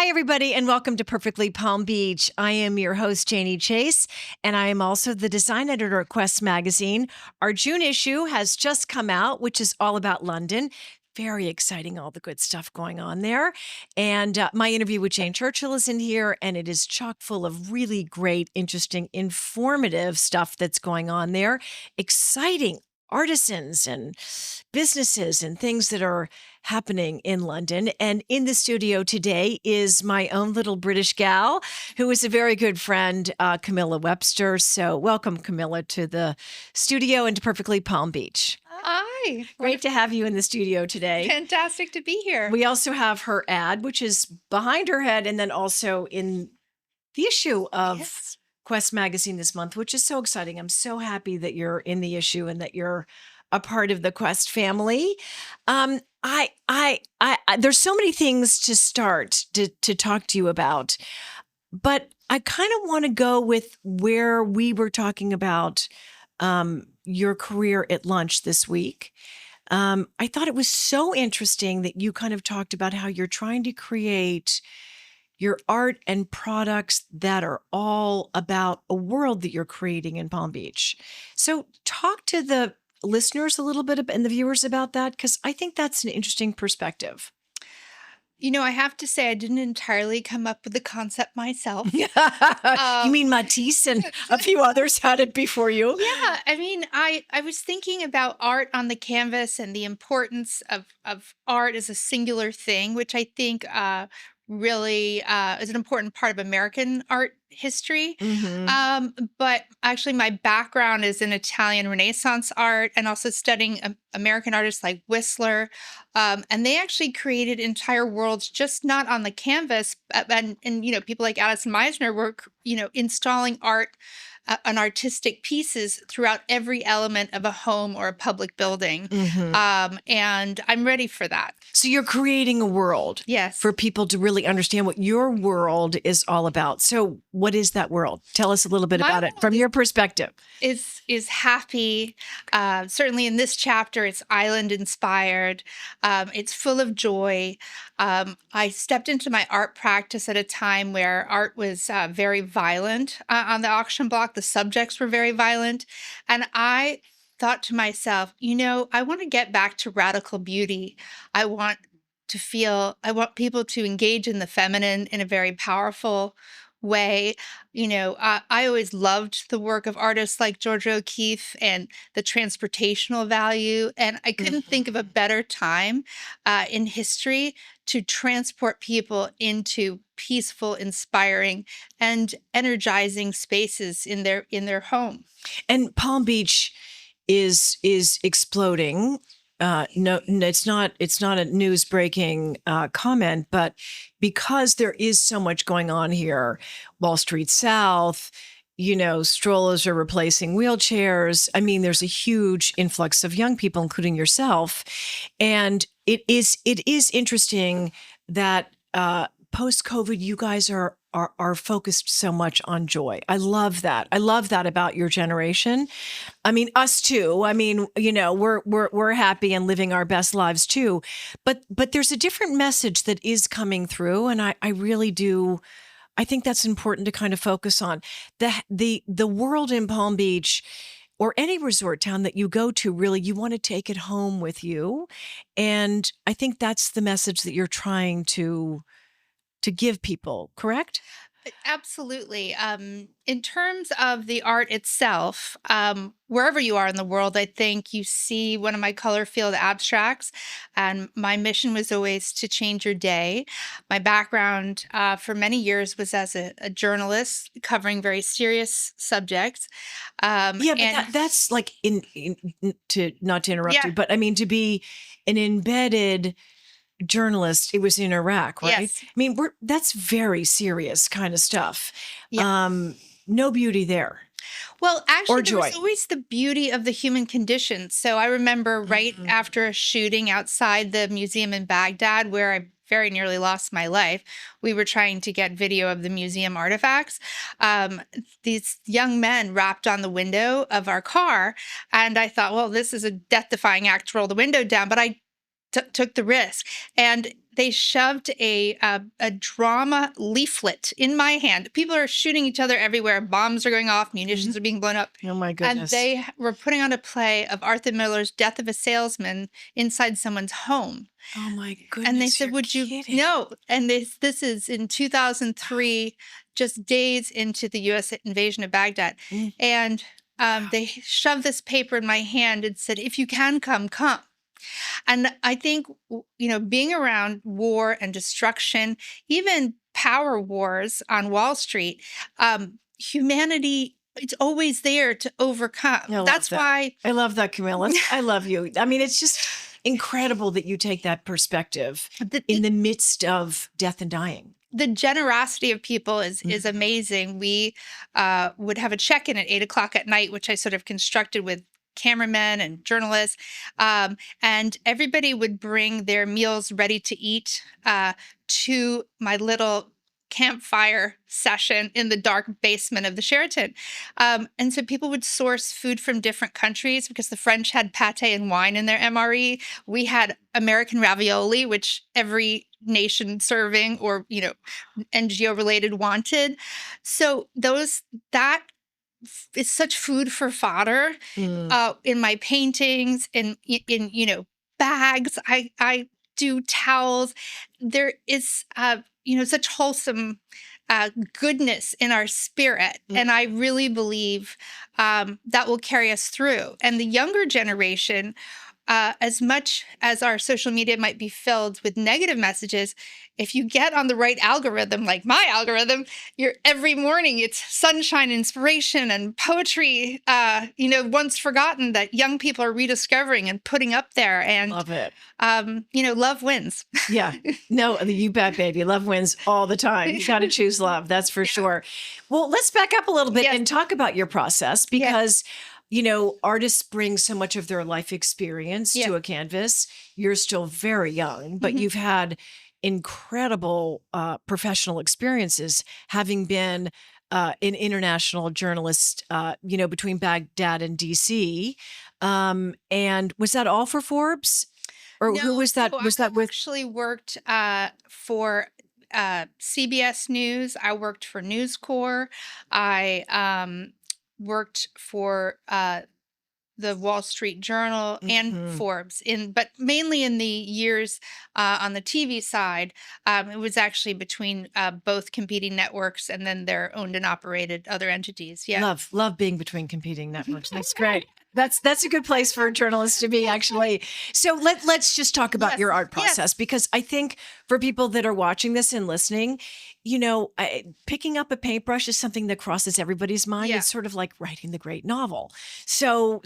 Hi, everybody, and welcome to Perfectly Palm Beach. I am your host, Jayne Chase, and I am also the design editor at Quest Magazine. Our June issue has just come out, which is all about London. Very exciting, all the good stuff going on there. And my interview with Jane Churchill is in here, and it is chock full of really great, interesting, informative stuff that's going on there. Exciting artisans and businesses and things that are happening in London. And in the studio today is my own little British gal who is a very good friend, Camilla Webster. So welcome, Camilla, to the studio and to Perfectly Palm Beach. Hi. Great to have you in the studio today. Fantastic to be here. We also have her ad, which is behind her head, and then also in the issue of Quest Magazine this month, which is so exciting. I'm so happy that you're in the issue and that you're a part of the Quest family. There's so many things to start to talk to you about, but I kind of want to go with where we were talking about your career at lunch this week. I thought it was so interesting that you kind of talked about how you're trying to create your art and products that are all about a world that you're creating in Palm Beach. So talk to the listeners a little bit and the viewers about that, because I think that's an interesting perspective. You know, I have to say, I didn't entirely come up with the concept myself. You mean Matisse and a few others had it before you? Yeah. I mean, I was thinking about art on the canvas and the importance of art as a singular thing, which I think really is an important part of American art history. But actually, my background is in Italian Renaissance art and also studying American artists like Whistler. And they actually created entire worlds, just not on the canvas. And you know, people like Addison Meisner were, installing art and artistic pieces throughout every element of a home or a public building. And I'm ready for that. So you're creating a world, yes, for people to really understand what your world is all about. So what is that world? Tell us a little bit about it from your perspective. Is happy. Certainly in this chapter, it's island inspired. It's full of joy. I stepped into my art practice at a time where art was very violent on the auction block. The subjects were very violent. And I thought to myself, I want to get back to radical beauty. I want people to engage in the feminine in a very powerful way. I always loved the work of artists like Georgia O'Keeffe and the transportational value. And I couldn't think of a better time in history to transport people into peaceful, inspiring, and energizing spaces in their home. And Palm Beach is exploding. No, it's not a news breaking comment, but because there is so much going on here, Wall Street South, strollers are replacing wheelchairs. I mean, there's a huge influx of young people, including yourself. And it is interesting that post-COVID, you guys are focused so much on joy. I love that. I love that about your generation. I mean, us too. I mean, we're happy and living our best lives too. But there's a different message that is coming through, and I really do. I think that's important to kind of focus on. The world in Palm Beach or any resort town that you go to, really, you want to take it home with you. And I think that's the message that you're trying to give people, correct? Absolutely. In terms of the art itself, wherever you are in the world, I think you see one of my color field abstracts, and my mission was always to change your day. My background for many years was as a journalist covering very serious subjects. But that's like to not to interrupt you, but I mean, to be an embedded journalist, it was in Iraq, right? Yes. I mean, that's very serious kind of stuff. No beauty there. Well, actually, there was always the beauty of the human condition. So I remember right after a shooting outside the museum in Baghdad, where I very nearly lost my life. We were trying to get video of the museum artifacts. These young men rapped on the window of our car. And I thought, well, this is a death-defying act to roll the window down. But I took the risk. And they shoved a drama leaflet in my hand. People are shooting each other everywhere. Bombs are going off. Munitions are being blown up. Oh my And goodness. they were putting on a play of Arthur Miller's Death of a Salesman inside someone's home. Oh my goodness. And they said, you're "Would you kidding. no?" And this is in 2003, just days into the U.S. invasion of Baghdad. Mm. And they shoved this paper in my hand and said, "If you can come, come." And I think, being around war and destruction, even power wars on Wall Street, humanity, it's always there to overcome. I love That's that. why I love that, Camilla. I love you. I mean, it's just incredible that you take that perspective in the midst of death and dying. the generosity of people is amazing. We would have a check-in at 8 o'clock at night, which I sort of constructed with cameramen and journalists, and everybody would bring their meals ready to eat to my little campfire session in the dark basement of the Sheraton. And so people would source food from different countries because the French had pate and wine in their MRE. We had American ravioli, which every nation serving or, NGO related wanted. So that is such food for fodder in my paintings, in bags. I do towels. There is such wholesome goodness in our spirit, and I really believe that will carry us through. And the younger generation, as much as our social media might be filled with negative messages, if you get on the right algorithm, like my algorithm, you're every morning it's sunshine, inspiration, and poetry, once forgotten that young people are rediscovering and putting up there. And love it. Love wins. Yeah. No, you bet, baby. Love wins all the time. You got to choose love. That's for sure. Well, let's back up a little bit and talk about your process because artists bring so much of their life experience to a canvas. You're still very young, but you've had incredible professional experiences, having been an international journalist, between Baghdad and DC. And was that all for Forbes? Or who was that? Was that with? Actually worked for CBS News. I worked for News Corps. I worked for the Wall Street Journal and Forbes, but mainly in the years on the TV side. It was actually between both competing networks and then their owned and operated other entities. Yeah, love being between competing networks. That's great. That's a good place for a journalist to be, actually. So let's just talk about your art process, because I think for people that are watching this and listening, picking up a paintbrush is something that crosses everybody's mind. It's sort of like writing the great novel. So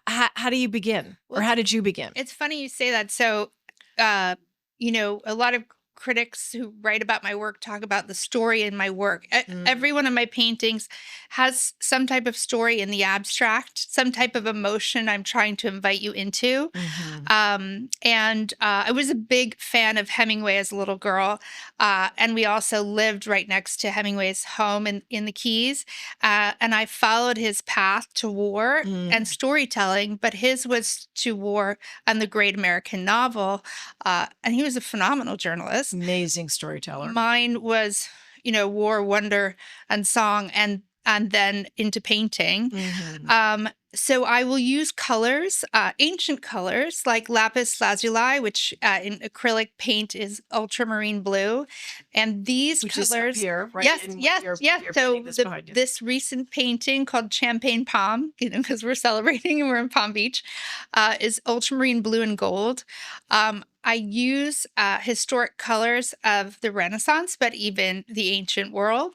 how do you begin, or how did you begin? It's funny you say that. So, a lot of critics who write about my work talk about the story in my work. Every one of my paintings has some type of story in the abstract, some type of emotion I'm trying to invite you into. And I was a big fan of Hemingway as a little girl. And we also lived right next to Hemingway's home in the Keys. And I followed his path to war and storytelling, but his was to war and the great American novel. And he was a phenomenal journalist. Amazing storyteller. Mine was, war, wonder, and song, and then into painting. So I will use colors, ancient colors like lapis lazuli, which in acrylic paint is ultramarine blue. And these colors, is up here, right? Yes. So this recent painting called Champagne Palm, because we're celebrating and we're in Palm Beach, is ultramarine blue and gold. I use historic colors of the Renaissance, but even the ancient world,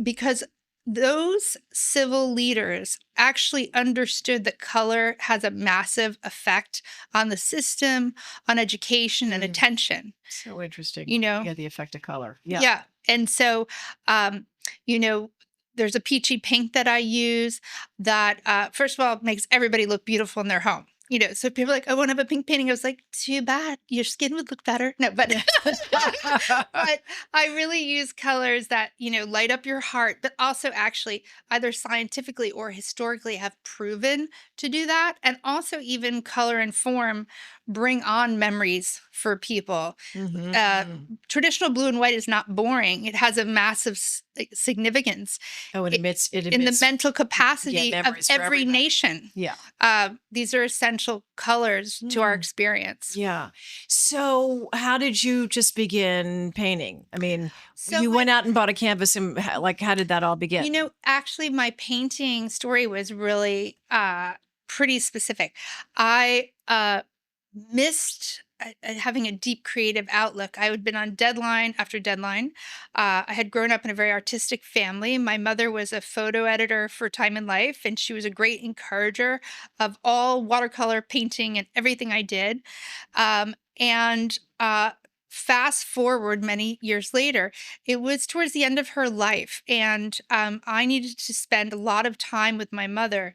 because those civil leaders actually understood that color has a massive effect on the system, on education and attention. So interesting. Yeah, the effect of color. Yeah. And so, there's a peachy pink that I use that, first of all, makes everybody look beautiful in their home. So people are like, I want to have a pink painting. I was like, too bad. Your skin would look better. No, but but I really use colors that, light up your heart, but also actually either scientifically or historically have proven to do that. And also even color and form bring on memories for people. uh, Mhm. Traditional blue and white is not boring. It has a massive significance Oh, i- it in the emits mental capacity of memories for every everybody. nation. Yeah. These are essential colors to our Mm. experience. Yeah. So, how did you just begin painting? I mean, So, you went out and bought a canvas, and like, how did that all begin? actually, my painting story was really pretty specific. I missed having a deep creative outlook. I had been on deadline after deadline. I had grown up in a very artistic family. My mother was a photo editor for Time and Life, and she was a great encourager of all watercolor painting and everything I did. And fast forward many years later, it was towards the end of her life, and I needed to spend a lot of time with my mother.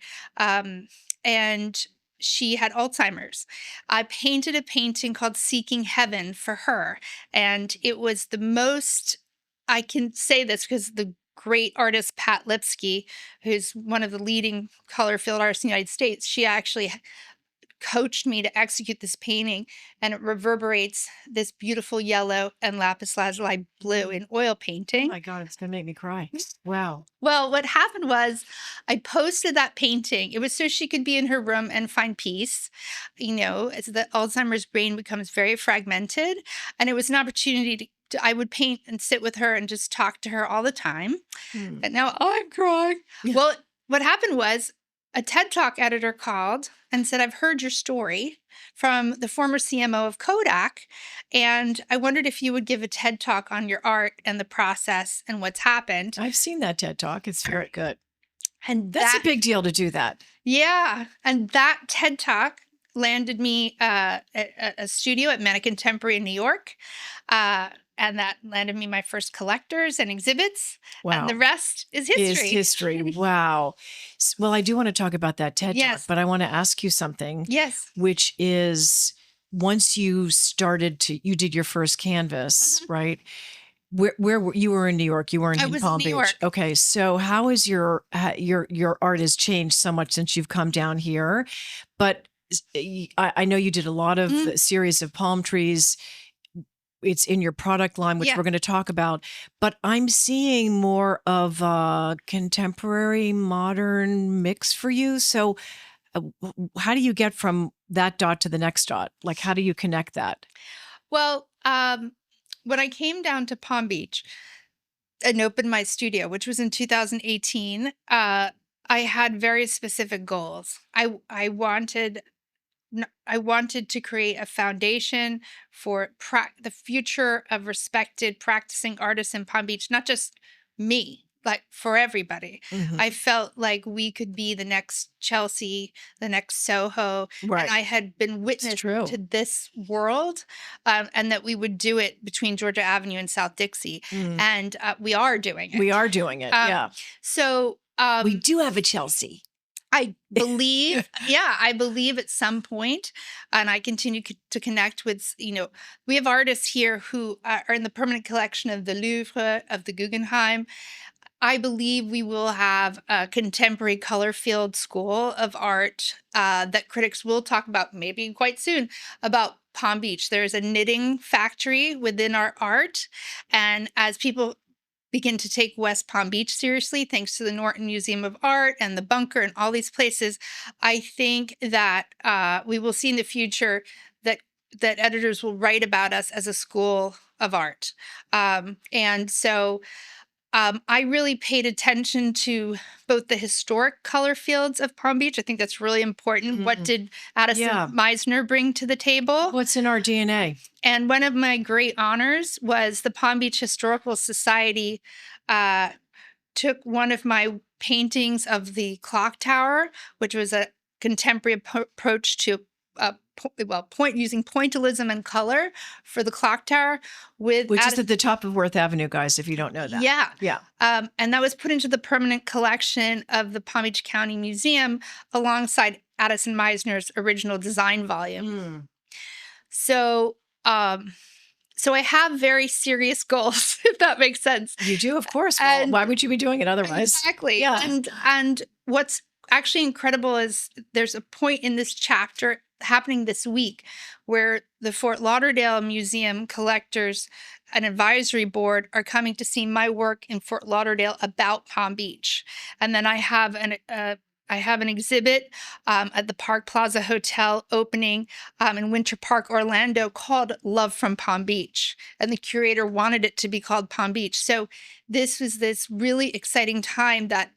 And she had Alzheimer's. I painted a painting called Seeking Heaven for her. And it was the most, I can say this because the great artist Pat Lipsky, who's one of the leading color field artists in the United States, she actually coached me to execute this painting, and it reverberates this beautiful yellow and lapis lazuli blue in oil Oh painting. my God, it's gonna make me cry. Wow. Well, what happened was I posted that painting. It was so she could be in her room and find peace, as the Alzheimer's brain becomes very fragmented. And it was an opportunity I would paint and sit with her and just talk to her all the time. Hmm. And now I'm crying. Yeah. Well, what happened was a TED Talk editor called and said, I've heard your story from the former CMO of Kodak. And I wondered if you would give a TED Talk on your art and the process and what's happened. I've seen that TED Talk. It's very good. And That's a big deal to do that. yeah. And that TED Talk landed me a studio at Mannequin Contemporary in New York. And that landed me my first collectors and exhibits. And the Wow. rest is Is history. history. Wow. Well, I do want to talk about that TED Talk, Yes. but I want to ask you something, Yes. which is once you you did your first canvas, Mhm. right? Where you were in New York? You weren't I in was in Palm New Beach. York. Okay, so how is your art has changed so much since you've come down here? But I know you did a lot of Mm, series of palm trees. It's in your product line, which yeah. we're going to talk about. But I'm seeing more of a contemporary modern mix for you. So, how do you get from that dot to the next dot? Like, how do you connect that? Well, when I came down to Palm Beach and opened my studio, which was in 2018, I had very specific goals. I wanted to create a foundation for the future of respected practicing artists in Palm Beach, not just me, like for everybody. Mhm. I felt like we could be the next Chelsea, the next Soho, Right. and I had been It's witness true. to this world, and that we would do it between Georgia Avenue and South Dixie, Mm. and we are doing it. We are doing it. Yeah. So We do have a Chelsea. I believe, yeah, I believe at some point, and I continue to connect with, we have artists here who are in the permanent collection of the Louvre, of the Guggenheim. I believe we will have a contemporary color field school of art that critics will talk about maybe quite soon about Palm Beach. There's a knitting factory within our art. And as people begin to take West Palm Beach seriously, thanks to the Norton Museum of Art and the Bunker and all these places, I think that we will see in the future that editors will write about us as a school of art. And so I really paid attention to both the historic color fields of Palm Beach. I think that's really important. What Mm. did Addison Yeah. Meisner bring to the table? What's in our DNA? And one of my great honors was the Palm Beach Historical Society took one of my paintings of the clock tower, which was a contemporary approach to using pointillism and color for the clock tower with Which is at the top of Worth Avenue, guys, if you don't know that. Yeah. Yeah. And that was put into the permanent collection of the Palm Beach County Museum alongside Addison Meisner's original design volume. Mm. So, so I have very serious goals, if that makes sense. You do, of course. Well, why would you be doing it otherwise? Exactly. Yeah. And what's actually incredible is there's a point in this chapter happening this week where the Fort Lauderdale Museum collectors and advisory board are coming to see my work in Fort Lauderdale about Palm Beach. And then I have an exhibit at the Park Plaza Hotel opening in Winter Park, Orlando, called Love from Palm Beach. And the curator wanted it to be called Palm Beach. So this was this really exciting time that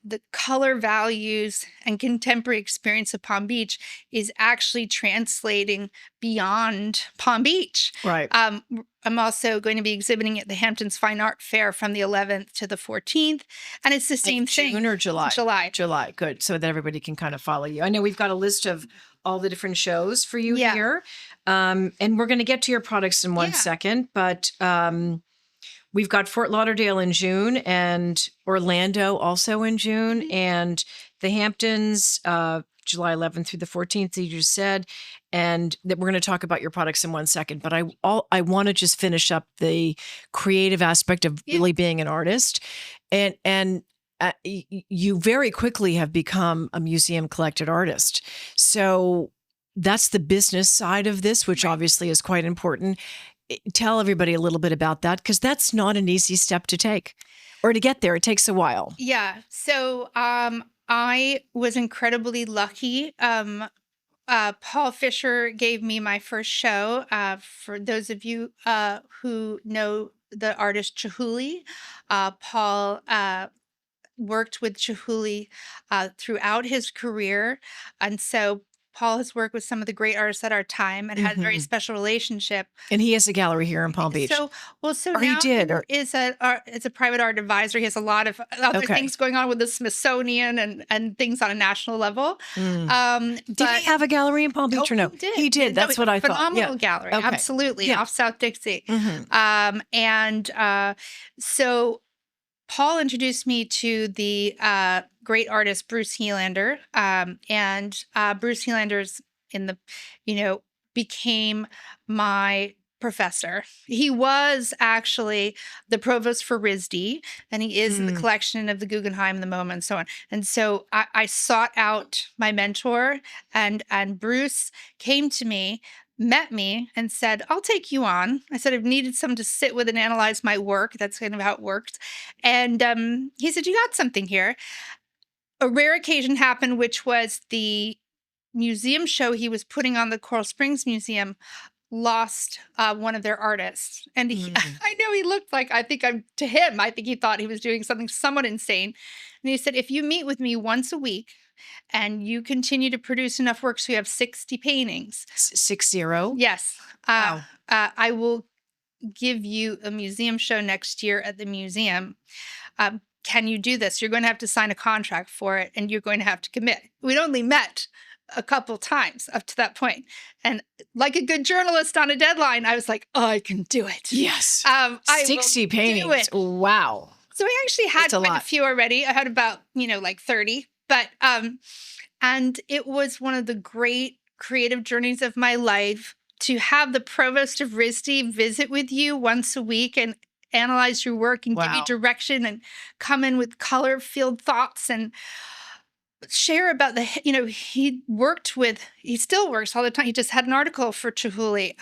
the color values and contemporary experience of Palm Beach is actually translating beyond Palm Beach. Right. I'm also going to be exhibiting at the Hamptons Fine Art Fair from the 11th to the 14th. And it's the same thing. June or July? July. July. Good. So that everybody can kind of follow you. I know we've got a list of all the different shows for you here. And we're going to get to your products in one second. But we've got Fort Lauderdale in June and Orlando also in June, and the Hamptons, July 11th through the 14th, you just said, and that we're going to talk about your products in one second. But I want to just finish up the creative aspect of really being an artist, and you very quickly have become a museum collected artist. So that's the business side of this, which obviously is quite important. Tell everybody a little bit about that, because that's not an easy step to take, or to get there. It takes a while. Yeah. So I was incredibly lucky. Paul Fisher gave me my first show. For those of you who know the artist Chihuly, Paul worked with Chihuly throughout his career. And so Paul has worked with some of the great artists at our time and had a very special relationship. And he has a gallery here in Palm Beach. So or now he did, is a private art advisor. He has a lot of other things going on with the Smithsonian and things on a national level. Did he have a gallery in Palm Beach or no? He did. That's what I thought. Phenomenal gallery. Okay. Absolutely. Off South Dixie. So Paul introduced me to the great artist Bruce Helander, and Bruce Helander's became my professor. He was actually the provost for RISD, and he is in the collection of the Guggenheim, the MoMA, and so on. And so I sought out my mentor, and Bruce came to me, met me, and said, I'll take you on. I said, I've needed someone to sit with and analyze my work. That's kind of how it worked. And he said, you got something here. A rare occasion happened, which was the museum show he was putting on the Coral Springs Museum lost one of their artists. And I know he looked like, I think he thought he was doing something somewhat insane. And he said, if you meet with me once a week, and you continue to produce enough work so you have 60 paintings. 60? Yes. Wow. I will give you a museum show next year at the museum. Can you do this? You're going to have to sign a contract for it, and you're going to have to commit. We'd only met a couple times up to that point. And like a good journalist on a deadline, I was like, oh, I can do it. Yes. 60 I paintings. Wow. So I actually had quite a few already. I had about, 30. But, and it was one of the great creative journeys of my life to have the provost of RISD visit with you once a week and analyze your work and give you direction and come in with color-filled thoughts and share about he still works all the time. He just had an article for Chihuly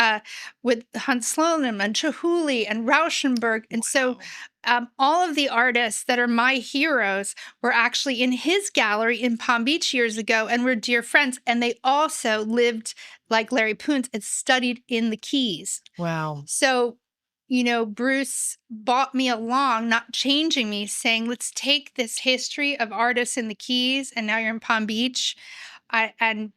with Hans Slonim and Chihuly and Rauschenberg. And so all of the artists that are my heroes were actually in his gallery in Palm Beach years ago and were dear friends. And they also lived, like Larry Poons, and studied in the Keys. Wow. So, Bruce brought me along, not changing me, saying, let's take this history of artists in the Keys, and now you're in Palm Beach, and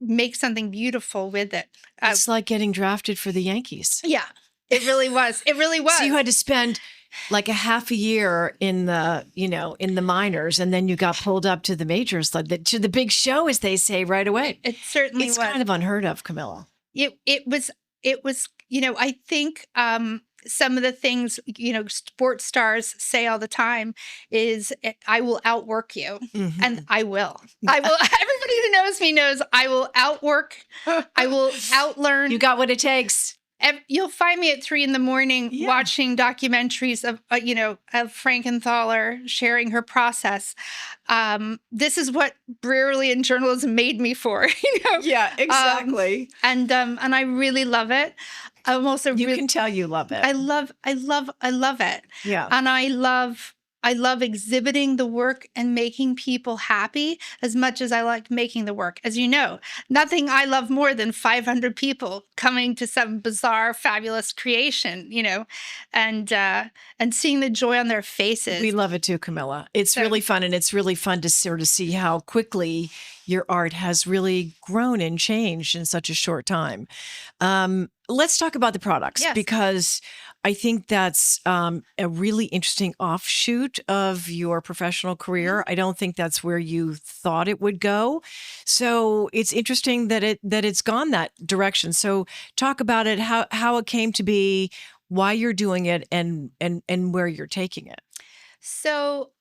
make something beautiful with it. It's like getting drafted for the Yankees. Yeah, it really was. It really was. So you had to spend like a half a year in the, in the minors, and then you got pulled up to the majors, like to the big show, as they say, right away. It certainly It's was. kind of unheard of, Camilla. It was, I think some of the things, sports stars say all the time is I will outwork you. Mhm. And I will. Everybody who knows me knows I will outwork. I will outlearn. You got what it takes. You'll find me at 3 a.m. Yeah. watching documentaries of, of Frankenthaler sharing her process. This is what brewery and journalism made me for, Yeah, exactly. And I really love it. I'm also You can tell you love it. I love it. Yeah. And I love exhibiting the work and making people happy as much as I like making the work. As you know, nothing I love more than 500 people coming to some bizarre, fabulous creation, and seeing the joy on their faces. We love it too, Camilla. It's really fun, and it's really fun to sort of see how quickly your art has really grown and changed in such a short time. Let's talk about the products, because I think that's a really interesting offshoot of your professional career. I don't think that's where you thought it would go. So it's interesting that it's gone that direction. So talk about it, how it came to be, why you're doing it, and where you're taking it. So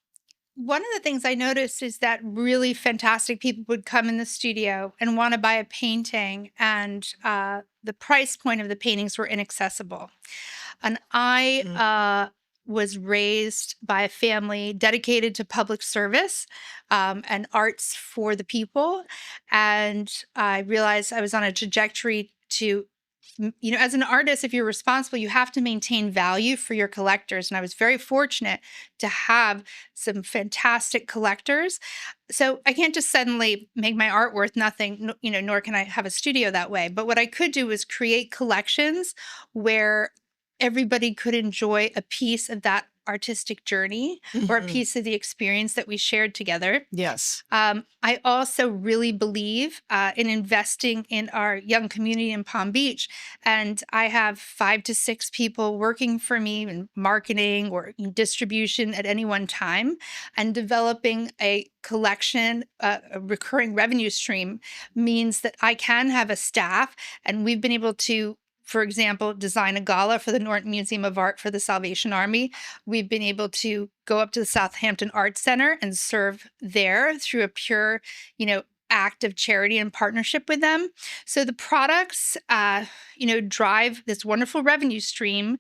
one of the things I noticed is that really fantastic people would come in the studio and want to buy a painting, and the price point of the paintings were inaccessible. And I was raised by a family dedicated to public service and arts for the people. And I realized I was on a trajectory to, as an artist, if you're responsible, you have to maintain value for your collectors. And I was very fortunate to have some fantastic collectors. So I can't just suddenly make my art worth nothing, nor can I have a studio that way. But what I could do was create collections where everybody could enjoy a piece of that artistic journey or a piece of the experience that we shared together. Yes. I also really believe in investing in our young community in Palm Beach. And I have 5 to 6 people working for me in marketing or in distribution at any one time. And developing a collection, a recurring revenue stream, means that I can have a staff. And we've been able to, for example, design a gala for the Norton Museum of Art for the Salvation Army. We've been able to go up to the Southampton Arts Center and serve there through a pure, act of charity and partnership with them. So the products, drive this wonderful revenue stream.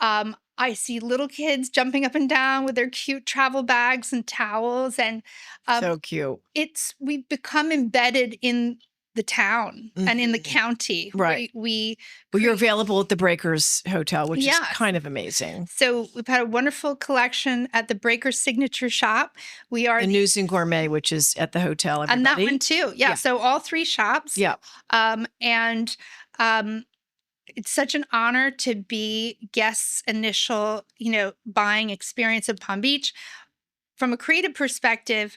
I see little kids jumping up and down with their cute travel bags and towels, and so cute. We've become embedded in the town and in the county. Right. You're available at the Breakers Hotel, which is kind of amazing. So we've had a wonderful collection at the Breakers Signature Shop. We are the News and Gourmet, which is at the hotel. And that one too. Yeah. So all 3 shops. Yeah. It's such an honor to be guests' initial, buying experience of Palm Beach. From a creative perspective,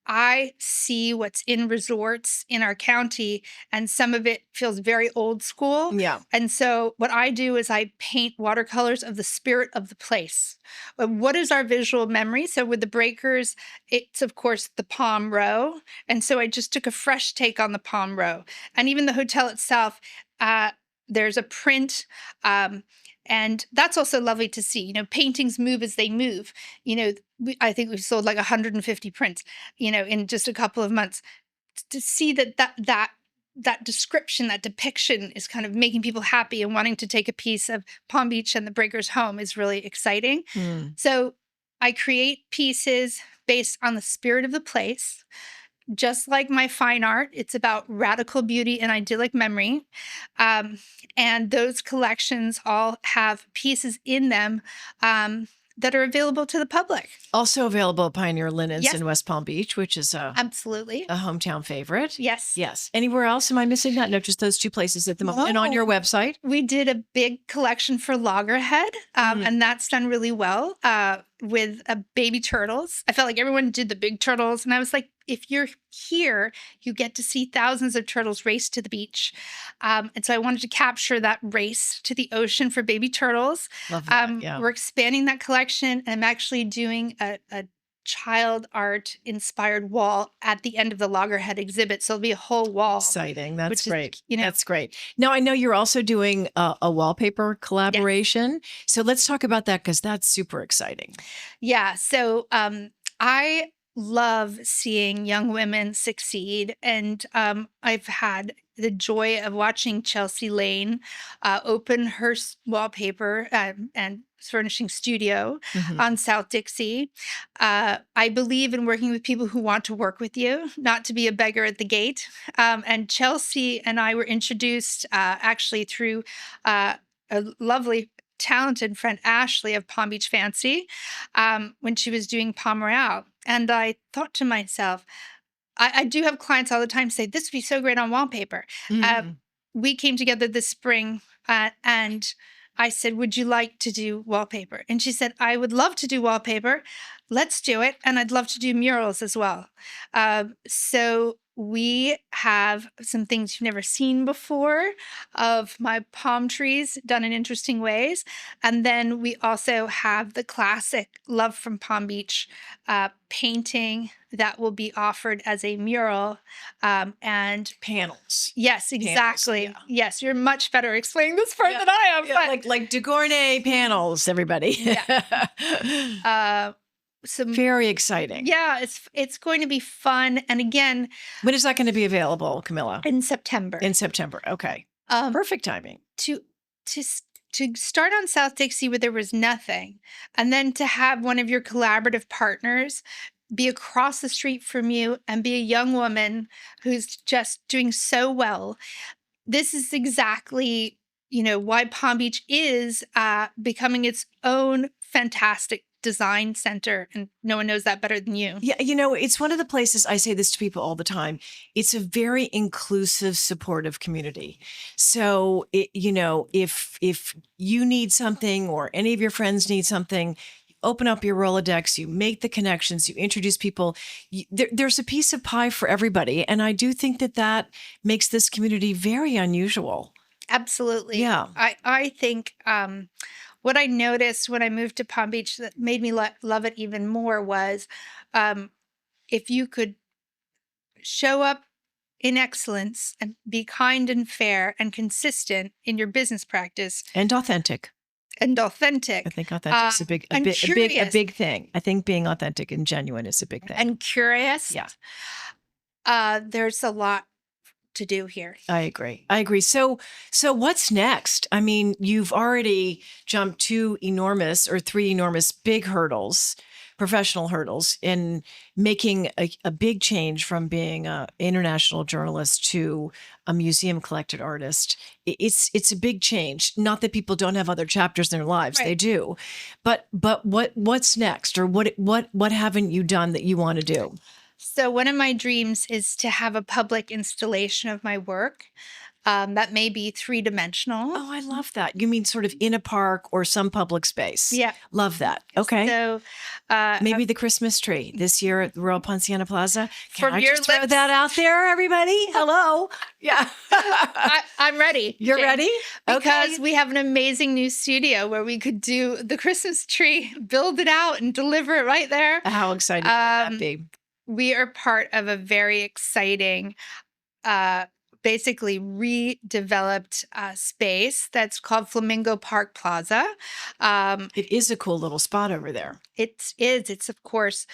I see what's in resorts in our county, and some of it feels very old school. Yeah. And so what I do is I paint watercolors of the spirit of the place. What is our visual memory? So with the Breakers, it's, of course, the Palm Row. And so I just took a fresh take on the Palm Row. And even the hotel itself, there's a print. And that's also lovely to see. Paintings move as they move. I think we've sold like 150 prints, in just a couple of months. To see that description, that depiction is kind of making people happy and wanting to take a piece of Palm Beach and the Breakers home is really exciting. So I create pieces based on the spirit of the place. Just like my fine art, it's about radical beauty and idyllic memory. And those collections all have pieces in them that are available to the public. Also available at Pioneer Linens in West Palm Beach, which is absolutely a hometown favorite. Yes. Yes. Anywhere else? Am I missing that? No, just those 2 places at the moment. And on your website? We did a big collection for Loggerhead, and that's done really well. with baby turtles. I felt like everyone did the big turtles. And I was like, if you're here, you get to see thousands of turtles race to the beach. And so I wanted to capture that race to the ocean for baby turtles. Love that. Yeah. We're expanding that collection. And I'm actually doing a child art inspired wall at the end of the Loggerhead exhibit. So it'll be a whole wall. Exciting. That's which is, great. you know- That's great. Now, I know you're also doing a wallpaper collaboration. So let's talk about that because that's super exciting. Yeah. So I love seeing young women succeed. And I've had the joy of watching Chelsea Lane open her wallpaper and furnishing studio on South Dixie. I believe in working with people who want to work with you, not to be a beggar at the gate. And Chelsea and I were introduced actually through a lovely talented friend Ashley of Palm Beach Fancy when she was doing Palm Royale. And I thought to myself, I do have clients all the time say, this would be so great on wallpaper. We came together this spring and I said, would you like to do wallpaper? And she said, I would love to do wallpaper. Let's do it. And I'd love to do murals as well. So we have some things you've never seen before of my palm trees done in interesting ways. And then we also have the classic Love from Palm Beach painting that will be offered as a mural and panels. Yes, exactly. Panels, yeah. Yes, you're much better explaining this part than I am. Yeah, like de Gournay panels, everybody. Yeah. Very exciting. Yeah, it's going to be fun. And again, when is that going to be available, Camilla? In September. In September. Okay. Perfect timing. To start on South Dixie where there was nothing, and then to have one of your collaborative partners be across the street from you and be a young woman who's just doing so well. This is exactly, why Palm Beach is becoming its own fantastic design center. And no one knows that better than you. Yeah. It's one of the places, I say this to people all the time. It's a very inclusive, supportive community. So, if you need something or any of your friends need something, open up your Rolodex, you make the connections, you introduce people. There's a piece of pie for everybody. And I do think that makes this community very unusual. Absolutely. Yeah. I think what I noticed when I moved to Palm Beach that made me love it even more was if you could show up in excellence and be kind and fair and consistent in your business practice. And authentic. I think authentic is a big thing. I think being authentic and genuine is a big thing. And curious. Yeah. There's a lot to do here. I agree. So what's next? I mean, you've already jumped three enormous big hurdles, professional hurdles in making a big change from being an international journalist to a museum collected artist. It's a big change. Not that people don't have other chapters in their lives. Right. They do. But what's next? Or what haven't you done that you want to do? So one of my dreams is to have a public installation of my work that may be three-dimensional. Oh, I love that. You mean sort of in a park or some public space? Yeah. Love that. Okay. So maybe the Christmas tree this year at the Royal Ponciana Plaza. Can I just throw throw that out there, everybody? Hello. Yeah. I'm ready. You're Jayne, ready? Because we have an amazing new studio where we could do the Christmas tree, build it out and deliver it right there. How exciting would that be? We are part of a very exciting, basically redeveloped space that's called Flamingo Park Plaza. It is a cool little spot over there. It is. It's, of course,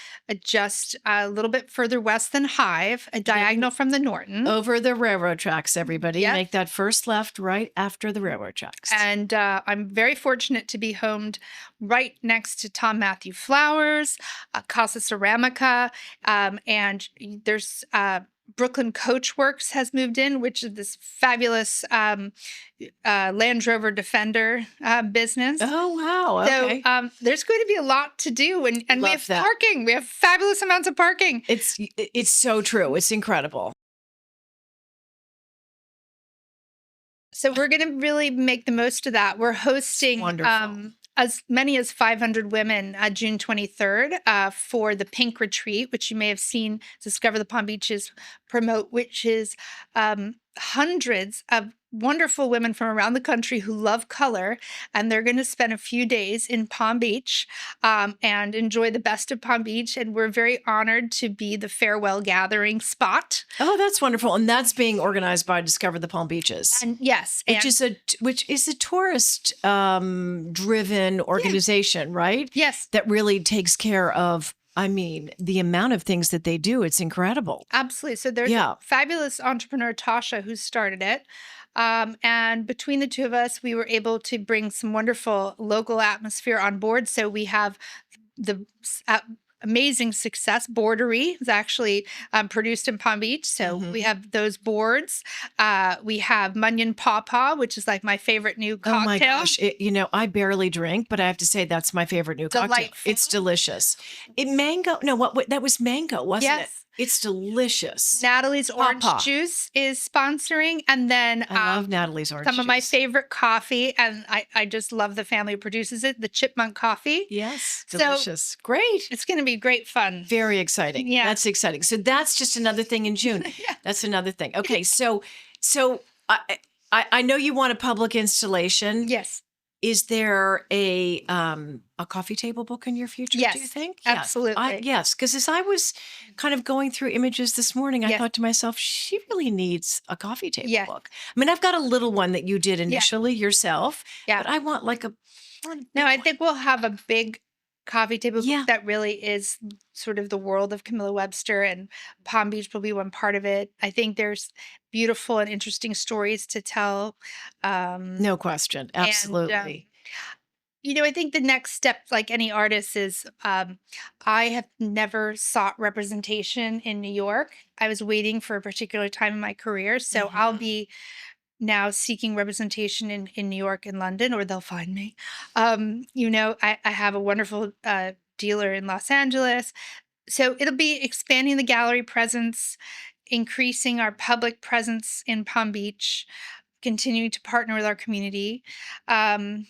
just a little bit further west than Hive, a diagonal from the Norton. Over the railroad tracks, everybody. Yep. Make that first left right after the railroad tracks. And I'm very fortunate to be homed right next to Tom Matthew Flowers, Casa Ceramica, and there's Brooklyn Coach Works has moved in, which is this fabulous Land Rover Defender business. Oh, wow. Okay. So there's going to be a lot to do. And we have that. parking. We have fabulous amounts of parking. It's so true. It's incredible. So we're going to really make the most of that. We're hosting as many as 500 women June 23rd for the Pink Retreat, which you may have seen Discover the Palm Beaches promote, which is hundreds of wonderful women from around the country who love color, and they're going to spend a few days in Palm Beach and enjoy the best of Palm Beach. And we're very honored to be the farewell gathering spot. Oh, that's wonderful. And that's being organized by Discover the Palm Beaches. And yes, which is a tourist driven organization, right? Yes. That really takes care of, I mean, the amount of things that they do. It's incredible. Absolutely. So there's a fabulous entrepreneur, Tasha, who started it. And between the two of us, we were able to bring some wonderful local atmosphere on board. So we have the amazing success boardery is actually produced in Palm Beach. So we have those boards. We have Munyon Pawpaw, which is like my favorite new cocktail. Oh my gosh. I barely drink, but I have to say that's my favorite new cocktail. It's delicious. That was mango, wasn't it? It's delicious. Natalie's Orange Juice is sponsoring. And then I love Natalie's Orange Juice. Some of my favorite coffee, and I just love the family who produces it, the Chipmunk Coffee. Yes, delicious. So great. It's going to be great fun. Very exciting. Yeah. That's exciting. So that's just another thing in June. That's another thing. Okay, so I know you want a public installation. Yes. Is there a coffee table book in your future, yes, do you think? Absolutely. Yes, because as I was kind of going through images this morning, I thought to myself, she really needs a coffee table book. I mean, I've got a little one that you did initially yourself, but I want like a... No, I think we'll have a big coffee table book that really is sort of the world of Camilla Webster, and Palm Beach will be one part of it. I think there's beautiful and interesting stories to tell. No question. Absolutely. And, I think the next step, like any artist, is I have never sought representation in New York. I was waiting for a particular time in my career. So I'll be now seeking representation in New York and London, or they'll find me. I have a wonderful dealer in Los Angeles. So it'll be expanding the gallery presence, increasing our public presence in Palm Beach, continuing to partner with our community, and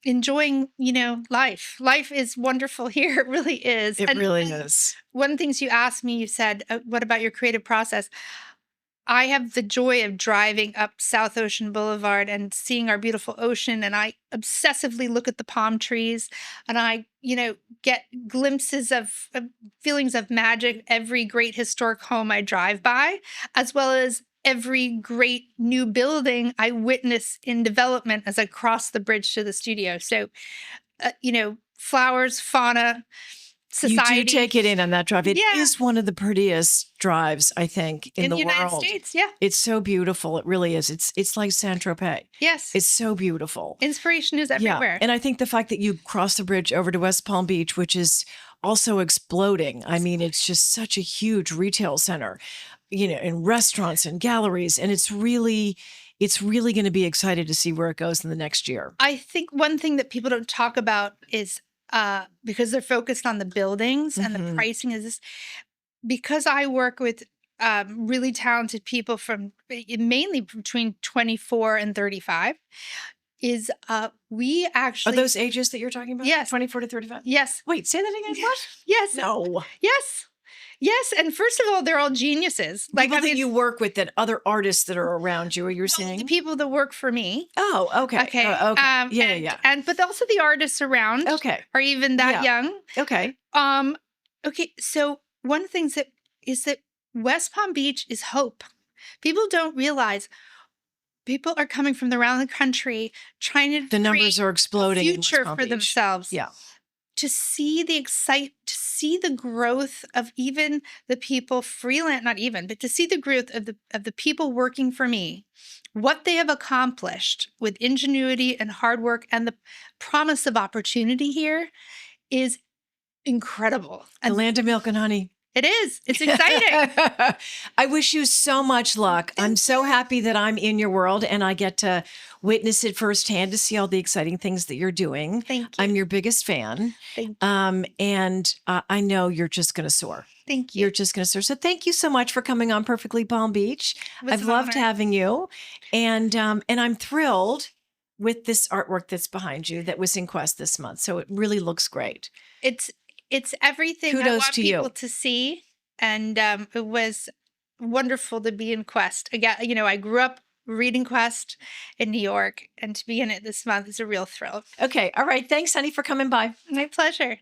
enjoying, life. Life is wonderful here. It really is. It really is. One of the things you asked me, you said, what about your creative process? I have the joy of driving up South Ocean Boulevard and seeing our beautiful ocean, and I obsessively look at the palm trees, and I, get glimpses of feelings of magic every great historic home I drive by, as well as every great new building I witness in development as I cross the bridge to the studio. So, flowers, fauna, society. You do take it in on that drive. It is one of the prettiest drives, I think, in the United world. States, It's so beautiful. It really is. It's like Saint-Tropez. Yes. It's so beautiful. Inspiration is everywhere. Yeah. And I think the fact that you cross the bridge over to West Palm Beach, which is also exploding. I mean, it's just such a huge retail center, and restaurants and galleries. And it's really going to be excited to see where it goes in the next year. I think one thing that people don't talk about is because they're focused on the buildings and the pricing is this, because I work with really talented people from mainly between 24 and 35, is we actually... Are those ages that you're talking about? Yes. 24 to 35? Yes. Wait, say that again. What? Yes. No. Yes. Yes, and first of all, they're all geniuses. People that you work with, that other artists that are around you, are you saying? The people that work for me. Oh, okay. Okay. Yeah. But also the artists around. Okay. Are even that young. Okay. Okay. So one of the things is that West Palm Beach is hope. People don't realize people are coming from around the country trying to the numbers are exploding. Future for themselves. Yeah. To see the growth of even the people but to see the growth of the people working for me, what they have accomplished with ingenuity and hard work, and the promise of opportunity here is incredible. The land of milk and honey. It is. It's exciting. I wish you so much luck. I'm so happy that I'm in your world and I get to witness it firsthand, to see all the exciting things that you're doing. Thank you. I'm your biggest fan. Thank you. And I know you're just going to soar. Thank you. You're just going to soar. So thank you so much for coming on Perfectly Palm Beach. I've loved having you. And I'm thrilled with this artwork that's behind you that was in Quest this month. So it really looks great. It's everything I Kudos want to you. people to see, and it was wonderful to be in Quest again. I grew up reading Quest in New York, and to be in it this month is a real thrill. Okay. All right. Thanks, honey, for coming by. My pleasure.